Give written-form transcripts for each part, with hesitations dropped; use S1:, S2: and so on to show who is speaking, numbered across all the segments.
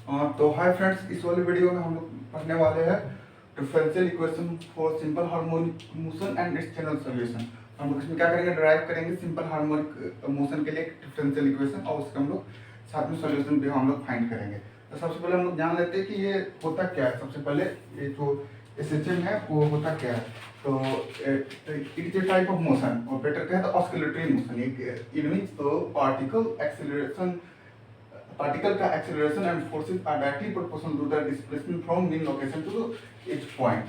S1: तो hi friends, इस वाले वीडियो में हम लोग पढ़ने वाले हैं differential equation for simple harmonic motion and it's general solution. हम लोग इसमें क्या करेंगे, ड्राइव करेंगे सिंपल हार्मोनिक मोशन के लिए डिफरेंशियल इक्वेशन, और उसके हम लोग साथ में सॉल्यूशन भी हम लोग फाइंड करेंगे। तो सबसे पहले हम लोग जान लेते हैं कि ये होता क्या है। सबसे पहले ये जो एसएचएम है वो होता क्या है। तो it is a type of motion, और बेटर कहे तो ऑस्किलेटरी मोशन। इट मींस तो पार्टिकल का acceleration and forces are directly proportional to the displacement from mean location to each point.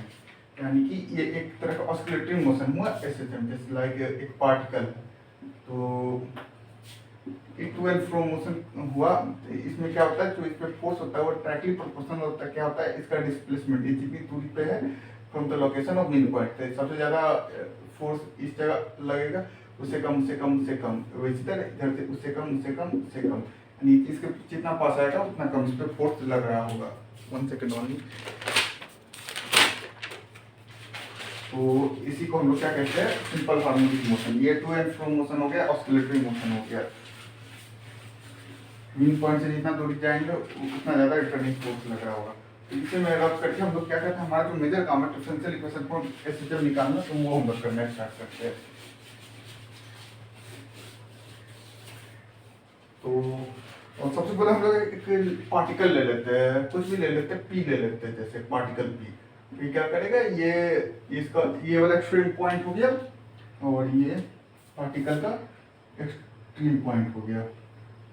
S1: यानी कि ये एक तरह का ऑस्किलेटरी मोशन हुआ एसएचएम, जैसे लाइक एक पार्टिकल। तो एक टू एंड फ्रो मोशन हुआ। इसमें क्या होता है, जो इसमें फोर्स होता है वो डायरेक्टली प्रोपोर्शनल होता है। क्या होता है, इसका डिस्प्लेसमेंट ये जितनी दूरी पे है from the location of mean point, तो सबसे ज्यादा फोर्स इस जगह लगेगा, उससे कम उससे कम उससे कम, वैसी तरह इधर से उससे कम उससे कम उससे कम, यानी इसके जितना पास आएगा उतना कम इस पे फोर्स लग रहा होगा। 1 सेकेंड ओनली। तो इसी को हम लोग क्या कहते हैं, सिंपल हार्मोनिक मोशन। ये टू एंड फ्रो मोशन हो गया, ऑस्किलेटरी मोशन हो गया। मीन पॉइंट से जितना दूरी जाएंगे उतना ज्यादा रिटर्निंग फोर्स लग रहा होगा। तो इसे में रब करके हम लोग क्या करते हैं, हमारा जो मेजर काम है डिफरेंशियल इक्वेशन को एसएचएम निकालना, तो वो हम लोग करना स्टार्ट करते हैं। तो और सबसे पहले हम लोग एक पार्टिकल ले लेते हैं, कुछ भी ले लेते हैं, पी ले लेते हैं, जैसे पार्टिकल पी। तो क्या करेगा, ये इसका ये वाला एक्सट्रीम पॉइंट हो गया, और ये पार्टिकल का एक्सट्रीम पॉइंट हो गया।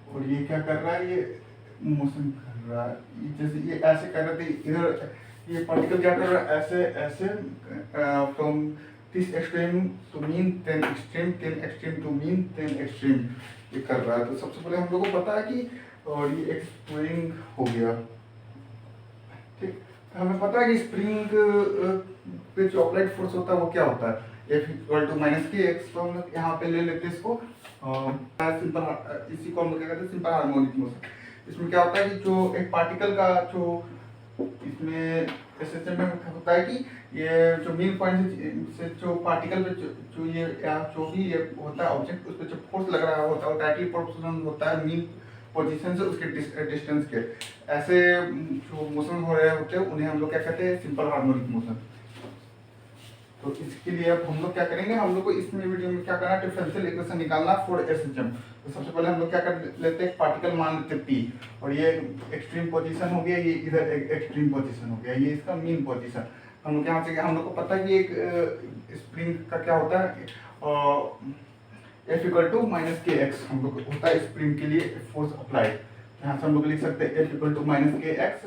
S1: और ये क्या कर रहा है, ये मोशन कर रहा है, जैसे ये ऐसे कर रहे थे इधर। ये पार्टिकल क्या कर रहा है, ऐसे ऐसे from this extreme to mean then extreme to mean then extreme, ये कर रहा है। तो सबसे पहले हम लोग को पता है कि, और ये एक स्प्रिंग हो गया, ठीक। तो हमें पता है कि स्प्रिंग पे जो अप्लाइड फोर्स होता है वो क्या होता है, F equal to minus K x. तो हम लोग यहाँ पे ले लेते हैं इसको सिंपल, इसी को हम लोग क्या कहते हैं, सिंपल हार्मोनिक मोशन। इसमें क्या होता है कि जो एक पार्टिकल का जो इसमें एसएचएम में होता है कि ये जो मीन पॉइंट से जो पार्टिकल पे जो ये या जो भी ये होता है ऑब्जेक्ट, उस पर जो फोर्स लग रहा होता है वो डायरेक्टली प्रोपोर्शनल होता है मीन पोजीशन से उसके डिस्टेंस के। ऐसे जो मोशन हो रहे होते हैं उन्हें हम लोग क्या कहते हैं, सिंपल हार्मोनिक मोशन। तो इसके लिए अब हम लोग क्या करेंगे, हम लोग को इसमें वीडियो में क्या करना है, डिफरेंशियल इक्वेशन निकालना फॉर एसएचएम। तो सबसे पहले हम लोग क्या कर लेते हैं, पार्टिकल मान लेते हैं पी, और ये एक्सट्रीम पोजीशन हो गया, ये इधर एक्सट्रीम पोजीशन हो गया, ये इसका मीन पोजीशन। हम लोग यहाँ से हम लोग को पता है कि एक स्प्रिंग का क्या होता है, F equal to minus K x हम लोग होता है स्प्रिंग के लिए फोर्स अप्लाइड। यहाँ से हम लोग लिख सकते हैं F equal to minus K x.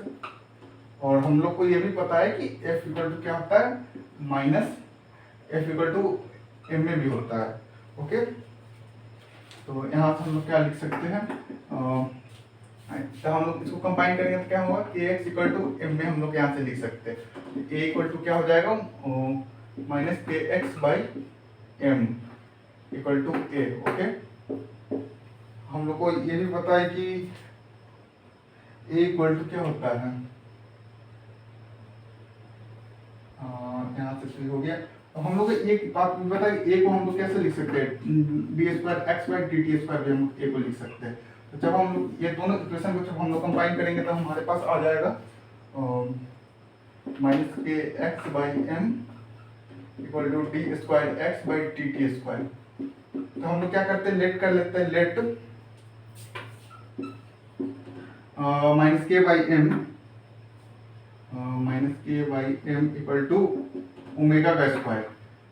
S1: और हम लोग को ये भी पता है कि F इक्वल टू क्या होता है, minus F equal to M में भी होता है। ओके, तो यहाँ से हम लोग क्या लिख सकते हैं, तो हम लोग इसको कंबाइन करेंगे तो क्या होगा, के एक्स इक्वल टू एम में हम लोग यहाँ से लिख सकते हैं ए इक्वल टू क्या हो जाएगा, minus K X by M equal to A. Okay, हम लोग को ये भी पता है कि ए इक्वल टू क्या होता है, यहाँ से शुरू हो गया। तो हम लोग एक बात भी पता है, ए को हम लोग कैसे लिख सकते हैं, D square X by D T square भी हम ए को लिख सकते हैं। तो जब हम लोग ये दोनों इक्वेशन को जब हम लोग कंबाइन करेंगे तो हमारे पास आ जाएगा minus K X by M equal to D square X by D T square. तो हम लोग क्या करते हैं, लेट कर लेते हैं, let minus K by M equal to omega का स्क्वायर।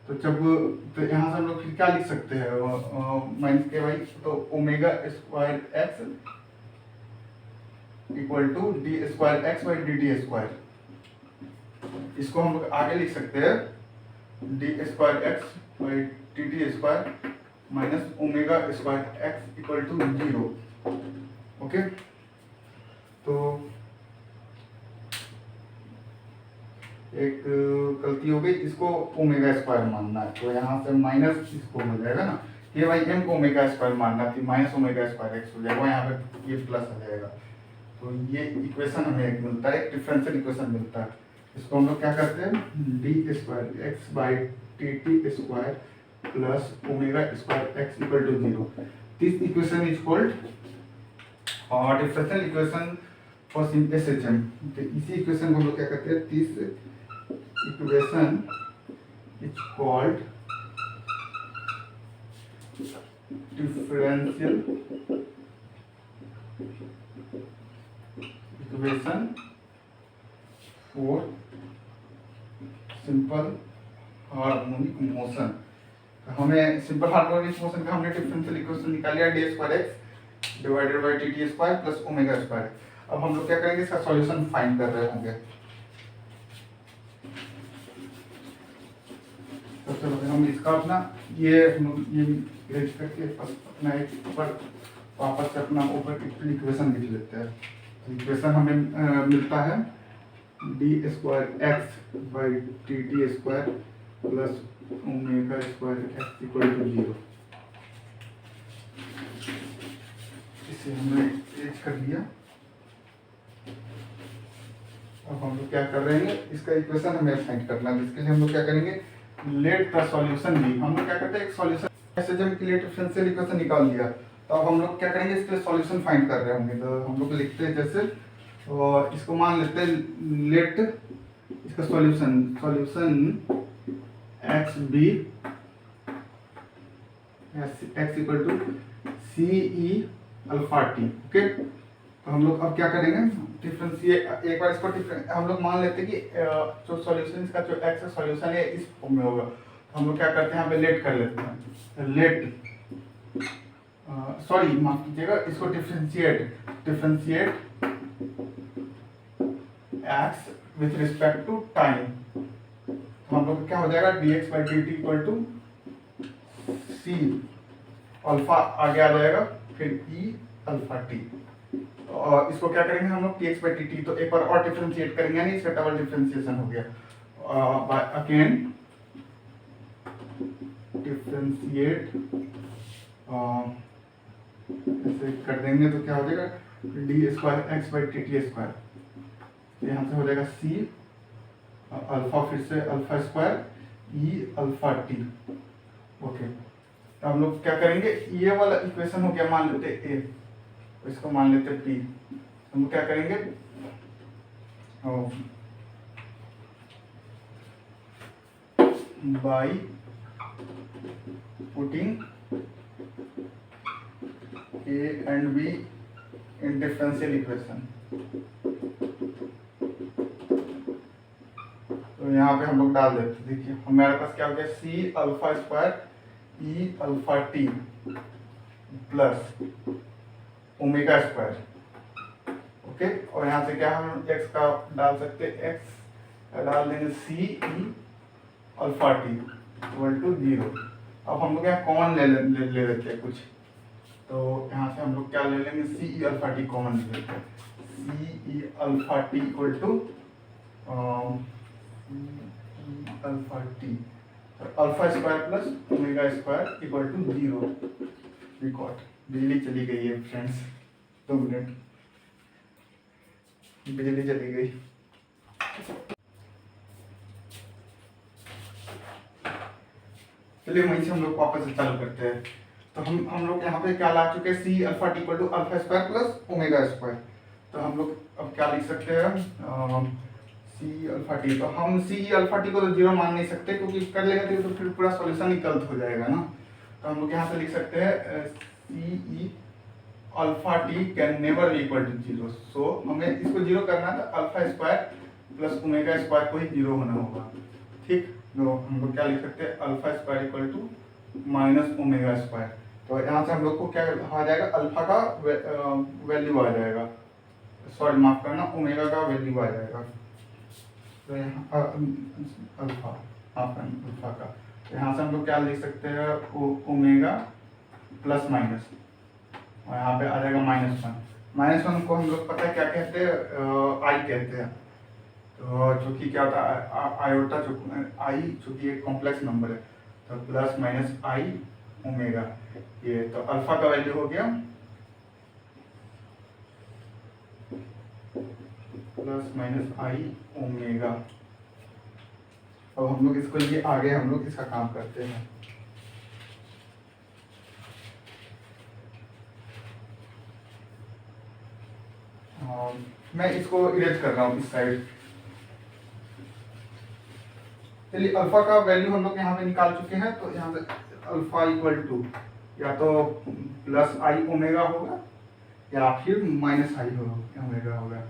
S1: तो जब तो यहाँ से हम लोग फिर क्या लिख सकते हैं, माइनस के बाई, तो omega square X equal to D square X by D T square. इसको हम लोग आगे लिख सकते हैं, D square X by D T square minus omega square X equal to 0। Okay, तो एक गलती हो गई, इसको ओमेगा स्क्वायर मानना है, तो यहाँ से माइनस इसको हो जाएगा ना, के बाई एम को ओमेगा स्क्वायर मानना थी, माइनस ओमेगा स्क्वायर एक्स हो जाएगा, यहाँ पे ये प्लस आ जाएगा। तो ये इक्वेशन हमें एक मिलता है, एक डिफरेंशियल इक्वेशन मिलता है। इसको हम लोग क्या करते हैं, D square X by T T square plus omega square X equal to 0। This equation is called differential equation for SHM। तो इसी इक्वेशन को हम लोग क्या करते हैं, this equation is called differential equation for simple harmonic motion. हमें simple harmonic motion का हमने डिफरेंशियल इक्वेशन निकाल लिया, D square x divided by T T square plus omega square. अब हम लोग क्या करेंगे, इसका सॉल्यूशन फाइंड कर रहे होंगे। सबसे पहले हम इसका अपना ये लिख करके अपना एक ऊपर वापस से अपना ऊपर इक्वेशन लिख लेते हैं। इक्वेशन हमें मिलता है D square X by T T square plus omega square X equal to 0। इसे हमने एच कर लिया। अब हम लोग क्या कर रहे हैं, इसका इक्वेशन हमें फाइंड करना है, जिसके लिए हम लोग क्या करेंगे, लेट द सॉल्यूशन बी। हम लोग क्या करते हैं, एक सॉल्यूशन ऐसे जब के लिए डिफरेंशियल इक्वेशन निकाल लिया, तो अब हम लोग क्या करेंगे, इसके लिए सॉल्यूशन फाइंड कर रहे होंगे। तो हम लोग लिखते हैं जैसे, और इसको मान लेते हैं लेट इसका solution X be X equal to C E alpha T. Okay, तो हम लोग अब क्या करेंगे, डिफरेंशिएट एक बार इसको हम लोग मान लेते हैं कि जो सॉल्यूशन इसका जो एक्स का सॉल्यूशन है इस फॉर्म में होगा। तो हम लोग क्या करते हैं, यहाँ पे लेट कर लेते हैं, लेट सॉरी माफ कीजिएगा, इसको differentiate X with respect to time. तो हम लोग क्या हो जाएगा, dx by dt equal to C alpha आगे आ जाएगा, फिर ई अल्फा टी। और इसको क्या करेंगे हम लोग, dx बाई dt, तो एक बार और डिफरेंशिएट करेंगे, यानी इसका डबल डिफरेंशिएशन हो गया। बाय अगेन डिफरेंशिएट ऐसे कर देंगे तो क्या हो जाएगा, D square X by T T square. यहाँ से हो जाएगा सी अल्फा, फिर से alpha square e alpha T. Okay, तो हम लोग क्या करेंगे, ये वाला इक्वेशन हो गया, मान लेते ए, इसको मान लेते पी। हम क्या करेंगे, by putting A and be in differential equation. तो यहाँ पे हम लोग डाल देते हैं, देखिए हमारे पास क्या हो गया, C alpha square e alpha t plus omega square. Okay, और यहाँ से क्या हम x का डाल सकते हैं, x डाल देंगे C E alpha T equal to 0। अब हम लोग यहाँ कॉमन ले लेते हैं कुछ, तो यहाँ से हम लोग क्या ले लेंगे, सी ई अल्फा टी कॉमन ले लेते हैं, C E alpha T equal to alpha t alpha square plus omega square equal to 0। Record बिजली चली गई है फ्रेंड्स, 2 मिनट बिजली चली गई। चलिए वहीं से हम लोग वापस से चालू करते हैं। तो हम लोग यहाँ पे क्या ला चुके हैं, C alpha T equal to alpha square plus omega square. तो हम लोग अब क्या लिख सकते हैं, सी अल्फा टी। तो हम सी अल्फा टी को तो 0 मान नहीं सकते, क्योंकि कर लेंगे तो फिर पूरा सॉल्यूशन ही गलत हो जाएगा ना। तो हम लोग यहाँ से लिख सकते हैं C E alpha t can never be equal to 0। सो हमें इसको 0 करना है, तो alpha square plus omega square को ही 0 होना होगा। ठीक, तो हम लोग क्या लिख सकते हैं, alpha square equal to minus omega square. तो यहाँ से हम लोग को क्या आ जाएगा, अल्फा का वैल्यू आ जाएगा, सॉरी माफ करना, ओमेगा का वैल्यू आ जाएगा। तो यहाँ अल्फा अल्फा का, तो यहाँ से हम लोग क्या लिख सकते हैं, ओमेगा प्लस माइनस, और यहाँ पे आ जाएगा -1 को हम लोग पता है क्या कहते हैं, आई कहते हैं। तो चूंकि क्या होता है, आयोटा आई चूंकि एक कॉम्प्लेक्स नंबर है, तो प्लस माइनस आई ओमेगा। ये तो अल्फा का वैल्यू हो गया प्लस माइनस आई ओमेगा। अब हम लोग इसको लिए आगे हम लोग इसका काम करते हैं। मैं इसको इरेज कर रहा हूँ इस साइड। चलिए अल्फा का वैल्यू हम लोग यहाँ पे निकाल चुके हैं, तो यहाँ से अल्फा इक्वल टू या तो प्लस आई ओमेगा होगा या फिर माइनस आई ओमेगा होगा,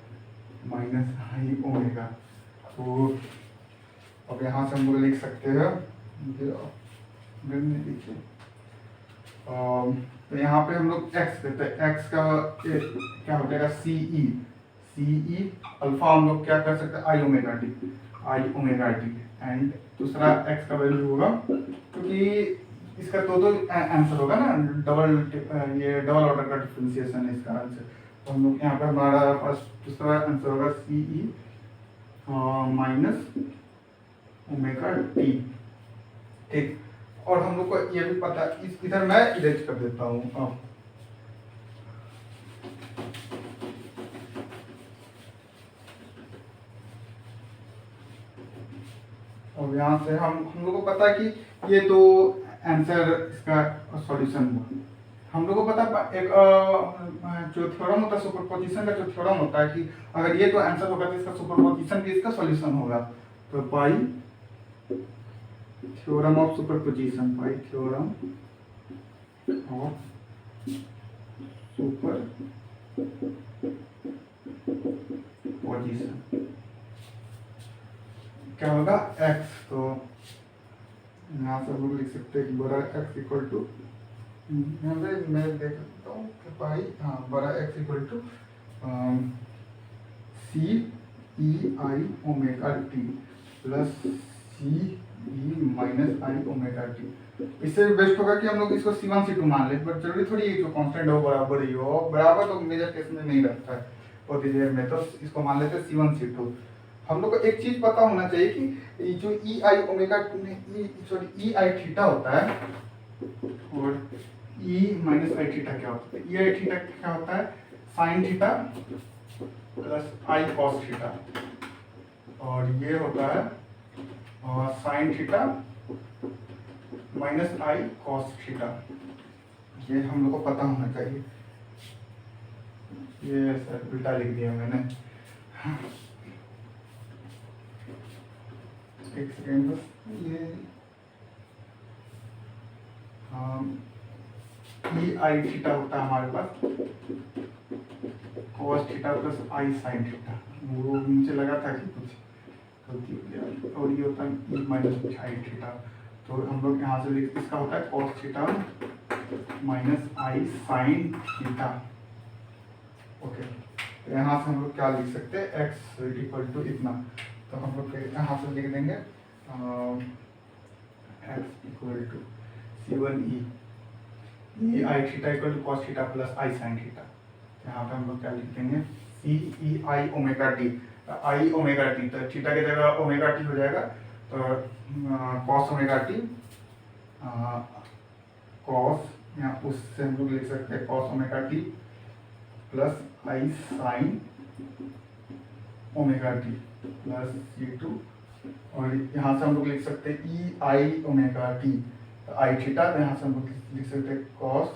S1: माइनस आई ओमेगा। तो अब यहाँ से हम लोग लिख सकते हैं, देखिए तो यहाँ पे हम लोग x देते हैं, x का क्या हो जाएगा सी ई अल्फा हम लोग क्या कर सकते हैं आई ओमेगा टी एंड दूसरा x का वैल्यू होगा, क्योंकि इसका दो आंसर होगा ना, ये डबल ऑर्डर का डिफरेंशिएशन है इस कारण से। तो हम लोग यहाँ पे हमारा फर्स्ट दूसरा आंसर होगा सी ई माइनस ओमेगा टी, ठीक। और हम लोग को ये भी पता, इधर मैं इरेज कर देता हूँ अब। और यहाँ से हम लोग को पता है कि ये तो आंसर इसका सॉल्यूशन हुआ। हम लोग को पता एक जो थ्योरम होता है सुपरपोजिशन का, जो थ्योरम होता है कि अगर ये तो आंसर होगा तो इसका सुपरपोजिशन भी इसका सॉल्यूशन होगा। तो pi theorem of superposition, pi theorem of superposition क्या होगा x, तो यहाँ से हम लोग लिख सकते हैं कि बड़ा x इक्वल टू, यहाँ पे मैं देख सकता हूँ कि पाई बड़ा x equal to C E I omega T plus C E minus I omega T. इससे बेस्ट होगा कि हम लोग इसको C1 C2 मान लें, बट जरूरी थोड़ी है जो कांस्टेंट हो बराबर ही हो, बराबर तो मेजर केस में नहीं रहता है बहुत देर में, तो इसको मान लेते हैं C1 C2। हम लोग को एक चीज पता होना चाहिए कि जो ई आई ओमेगा ई आई थीटा होता है और ई माइनस आई थीटा क्या होता है। ई आई थीटा क्या होता है sine theta plus I cos theta, और ये होता है sine theta minus I cos theta. ये हम लोग को पता होना चाहिए। ये सर उल्टा लिख दिया मैंने, एक सेकेंड बस। ये ई आई थीटा होता है हमारे पास cos थीटा प्लस आई साइन थीटा, वो मुझे लगा था कि कुछ गलती हो गया, और ये होता है ई माइनस आई थीटा। तो हम लोग यहाँ से लिख, इसका होता है cos theta minus i sine theta. Okay, तो यहाँ से हम लोग क्या लिख सकते हैं x इक्वल टू इतना, तो हम लोग यहाँ से लिख देंगे x equal to C1 E I theta equal to cos theta plus I sine theta. यहाँ पे हम लोग क्या लिख देंगे C E I omega T, I omega T, तो थीटा की जगह ओमेगा टी हो जाएगा, तो cos ओमेगा टी cos, यहाँ उससे हम लोग लिख सकते हैं cos ओमेगा टी प्लस आई sine omega T plus C2, और यहाँ से हम लोग लिख सकते हैं e I omega T i theta, तो यहाँ से हम लोग लिख सकते हैं cos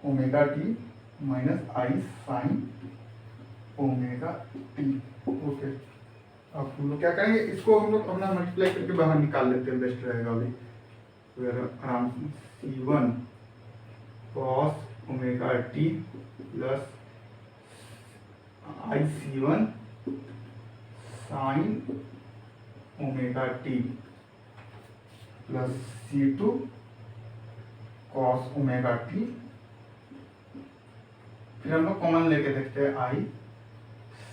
S1: omega T minus i sine omega t. Okay, अब हम लोग क्या करेंगे, इसको हम लोग अपना मल्टीप्लाई करके बाहर निकाल लेते हैं, बेस्ट रहेगा अभी। आराम से C1 cos omega T plus i C1 sine omega T plus C2 cos omega t, फिर हम लोग कॉमन लेके देखते हैं आई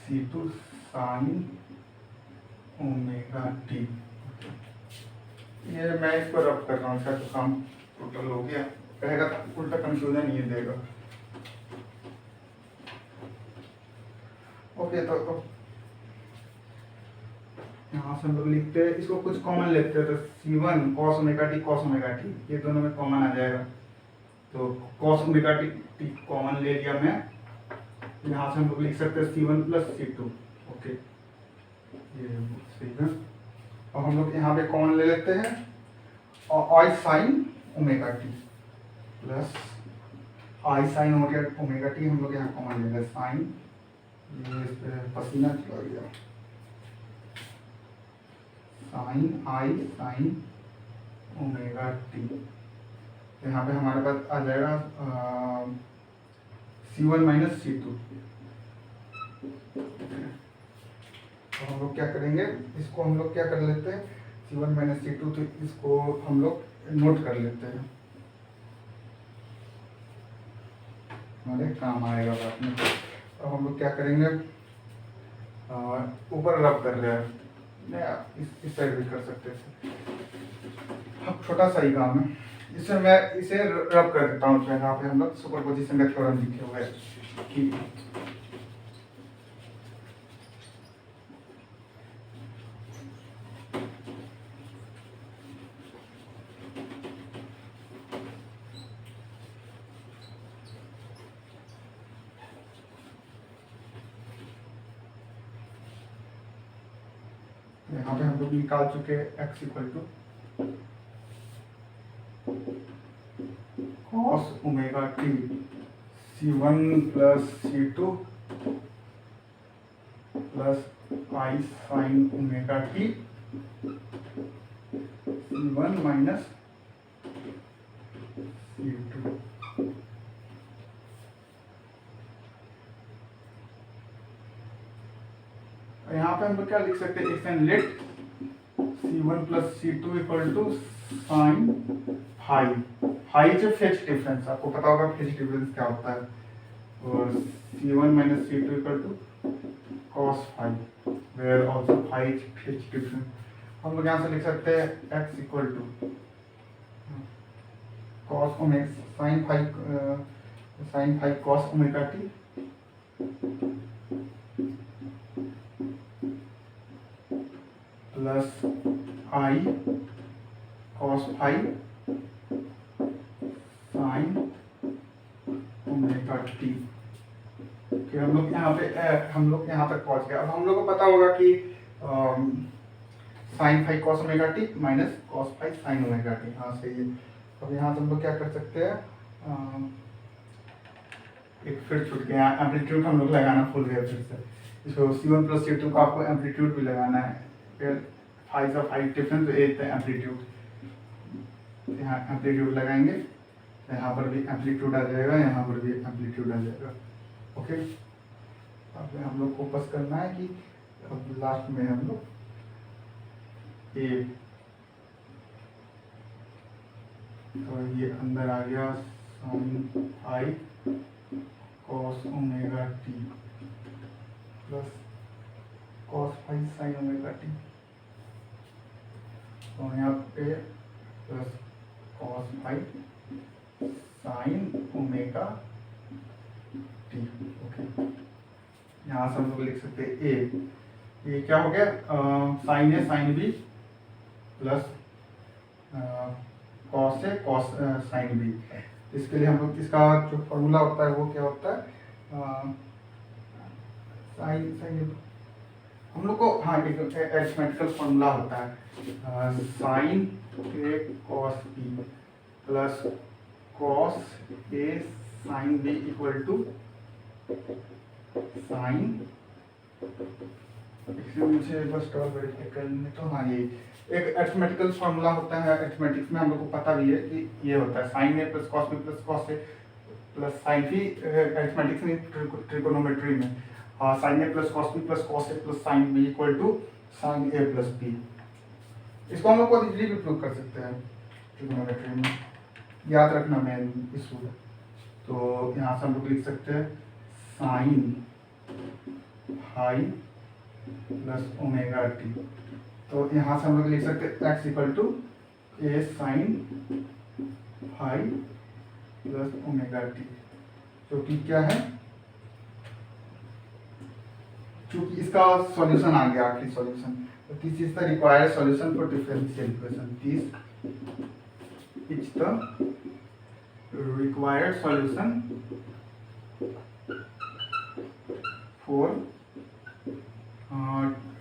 S1: C2 साइन ओमेगा टी। ये मैं इसको रब कर रहा हूँ, इसका तो काम टोटल हो गया, कहेगा उल्टा कंफ्यूजन ये देगा। ओके, तो यहाँ से हम लोग लिखते हैं, इसको कुछ कॉमन लेते हैं, तो C1 cos ओमेगा टी, ये दोनों में कॉमन आ जाएगा, तो cos ओमेगा टी कॉमन ले लिया मैं, यहाँ से हम लोग लिख सकते हैं C1 प्लस C2। ओके, ये सही है। और हम लोग यहाँ पे कॉमन ले लेते हैं और आई साइन ओमेगा टी प्लस आई साइन ओमेगा टी, हम लोग यहाँ कॉमन ले लेंगे साइन ये इस पे पसीना चला गया। साइन आई साइन ओमेगा टी, यहाँ पे हमारे पास आ जाएगा C1 माइनस C2। तो हम लोग क्या करेंगे, इसको हम लोग क्या कर लेते हैं, C1 माइनस C2, तो इसको हम लोग नोट कर लेते हैं, हमारे काम आएगा बाद में। तो हम लोग क्या करेंगे, ऊपर रब कर रहे हैं, इस साइड भी कर सकते थे, अब छोटा सा ही काम है। इससे मैं इसे रब कर देता हूँ, यहाँ पे हम लोग सुपरपोजिशन का थ्योरम लिखे हुए हैं कि यहाँ पे हम लोग निकाल चुके x equal to cos omega T C1 plus C2 plus I sin omega T C1 minus C2। यहाँ पे हम लोग क्या लिख सकते हैं, X and let C1 plus C2 equal to sine phi. Phi जो फेज डिफरेंस, आपको पता होगा फेज डिफरेंस क्या होता है, और C1 minus C2 equal to cos phi, where also phi phase difference. हम लोग यहाँ से लिख सकते हैं x equal to cos omega sine phi cos omega T plus I cos phi sine omega T. हम लोग यहाँ पे हम लोग यहाँ तक पहुँच गए। अब हम लोग को पता होगा कि sine phi cos omega T minus cos phi sine omega T, हाँ सही है। अब यहाँ से हम लोग क्या कर सकते हैं, एक फिर छूट गया, एम्पलीट्यूड हम लोग लगाना भूल गए फिर से। इसको C1 प्लस C2 का आपको एम्पलीट्यूड भी लगाना है, फिर फाइव ऑफ हाइट डिफरेंस एक एम्पलीट्यूड, यहाँ एम्पलीट्यूड लगाएंगे, यहाँ पर भी एम्पलीट्यूड आ जाएगा, यहाँ पर भी एम्पलीट्यूड आ जाएगा। ओके, अब हम लोग फोकस करना है कि अब लास्ट में हम लोग ए, तो ये अंदर आ गया sine i cos omega T plus cos phi sine omega T, तो यहाँ पे plus cos phi sine omega t. Okay, यहाँ से हम लोग लिख सकते हैं ए क्या हो गया, साइन ए साइन बी प्लस कॉस ए कॉस साइन बी। इसके लिए हम लोग इसका जो फॉर्मूला होता है वो क्या होता है, साइन हम लोग को, हाँ एक अरिथमेटिकल फॉर्मूला होता है, sine A cos B plus cos A sine B equal to sine, इसलिए मुझे बस डबल वेरीफाई करने, तो हाँ ये एक अरिथमेटिकल फॉर्मूला होता है। अरिथमेटिक्स में हम लोग को पता भी है कि ये होता है sine A plus cos B plus cos A plus sine B, arithmetics में ट्रिगोनोमेट्री में sine A plus cos B plus cos A plus sine B equal to sine A plus B. इसको हम लोग को इजीली भी prove कर सकते हैं ट्रिगोनोमेट्री में, याद रखना मेन इशू है। तो यहाँ से हम लोग लिख सकते हैं sine phi plus omega T, तो यहाँ से हम लोग लिख सकते हैं X equal to A sine phi plus omega T, जो कि क्या है, चूंकि इसका सॉल्यूशन आ गया आखिरी सॉल्यूशन, तो this is the required solution for differential equation, this is the required solution for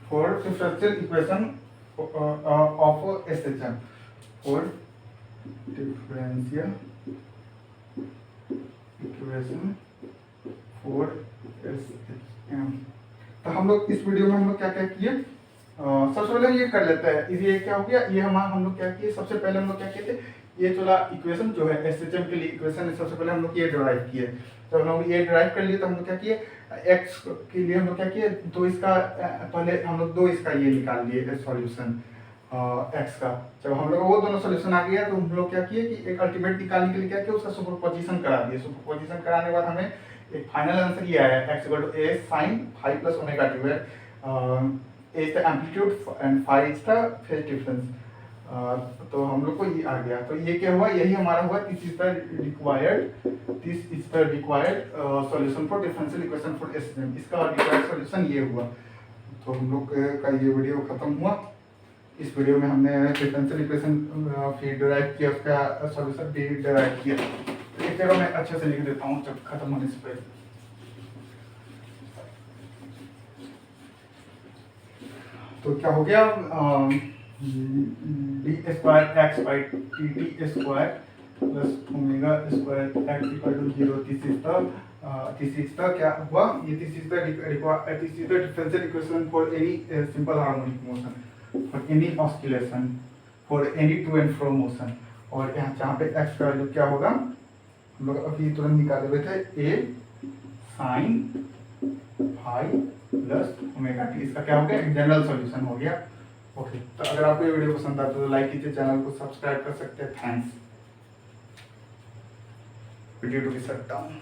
S1: differential equation of SHM, for differential equation for SHM। हम लोग इस वीडियो में हम लोग क्या क्या किए, सबसे पहले ये कर लेते हैं। ये क्या हो गया, ये हम लोग क्या किए, सबसे पहले हम लोग क्या किए थे, ये चला इक्वेशन जो है एसएचएम के लिए इक्वेशन है, सबसे पहले हम लोग ये डिराइव किए। जब हम लोग ये डिराइव कर लिए तो हम लोग क्या किए, एक्स के लिए हम लोग क्या किए, तो इसका पहले हम लोग दो इसका ये निकाल लिए सॉल्यूशन एक्स का। जब हम लोग वो दोनों सॉल्यूशन आ गया तो हम लोग क्या किए कि एक अल्टीमेट निकालने के लिए क्या किया, उसका सुपरपोजिशन करा दिए। सुपरपोजिशन कराने के बाद हमें एक फाइनल आंसर ये आया, x इक्वल टू a sin phi plus omega t, where a is the amplitude and phi is the phase difference। तो हम लोग को ये आ गया, तो ये क्या हुआ, यही हमारा हुआ, this is the required solution for differential equation for SHM. इसका रिक्वायर्ड सॉल्यूशन ये हुआ। तो हम लोग का ये वीडियो खत्म हुआ। इस वीडियो में हमने डिफरेंशियल इक्वेशन फिर डिराइव किया, उसका सॉल्यूशन भी डिराइव किया। एक जगह मैं अच्छे से लिख देता हूँ जब खत्म होने से पहले। तो क्या हो गया, D square X by T T square plus omega square X equal to 0। This is the क्या हुआ, ये this is the differential equation for any simple harmonic motion, for any oscillation, for any to and fro motion. और यहाँ जहाँ पे x का value क्या होगा, हम लोग अभी तुरंत निकाले हुए थे, A sine phi plus omega t. इसका क्या हो गया, एक जनरल सॉल्यूशन हो गया। ओके, तो अगर आपको ये वीडियो पसंद आता है तो लाइक कीजिए, चैनल को सब्सक्राइब कर सकते हैं। Thanks. Video to be shut down.